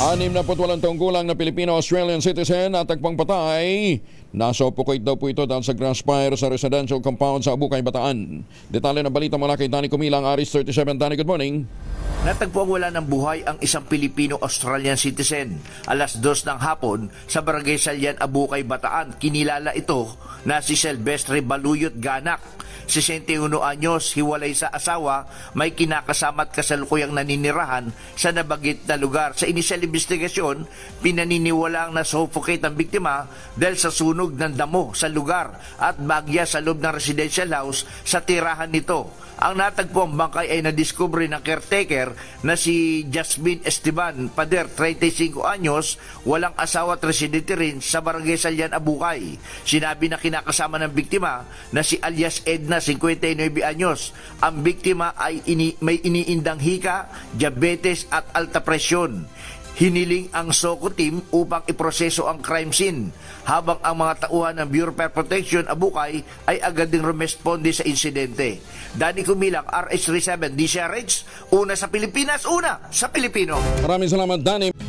68 taong gulang na Filipino-Australian citizen at tagpang patay. Nasopokate daw po ito dahil sa grass fire sa residential compound sa Abukay, Bataan. Detalye ng balita mula kay Danny Kumilang, Aris 37. Danny, good morning. Natagpuang wala ng buhay ang isang Filipino-Australian citizen. Alas 2 ng hapon sa Barangay Salyan, Abukay, Bataan. Kinilala ito na si Silvestre Baluyot Ganak. 61 anyos, hiwalay sa asawa, may kinakasama at kasalukuyang naninirahan sa nabanggit na lugar. Sa initial investigasyon, pinaniniwalaang na-suffocate ang biktima dahil sa sunog ng damo sa lugar at bagya sa loob ng residential house sa tirahan nito. Ang natagpuang bangkay ay nadiskubre ng caretaker na si Jasmine Esteban Pader, 35 anyos, walang asawa at residente rin sa Barangay Salyan, Abukay. Sinabi na kinakasama ng biktima na si alias Edna, 59 anyos. Ang biktima ay may iniindang hika, diabetes at alta presyon. Hiniling ang SOCO team upang iproseso ang crime scene, habang ang mga tauhan ng Bureau of Protection Abukay ay agad ding rumesponde sa insidente. Danny Kumilang, RH37, DCRH, una sa Pilipinas, una sa Pilipino. Maraming salamat, Danny.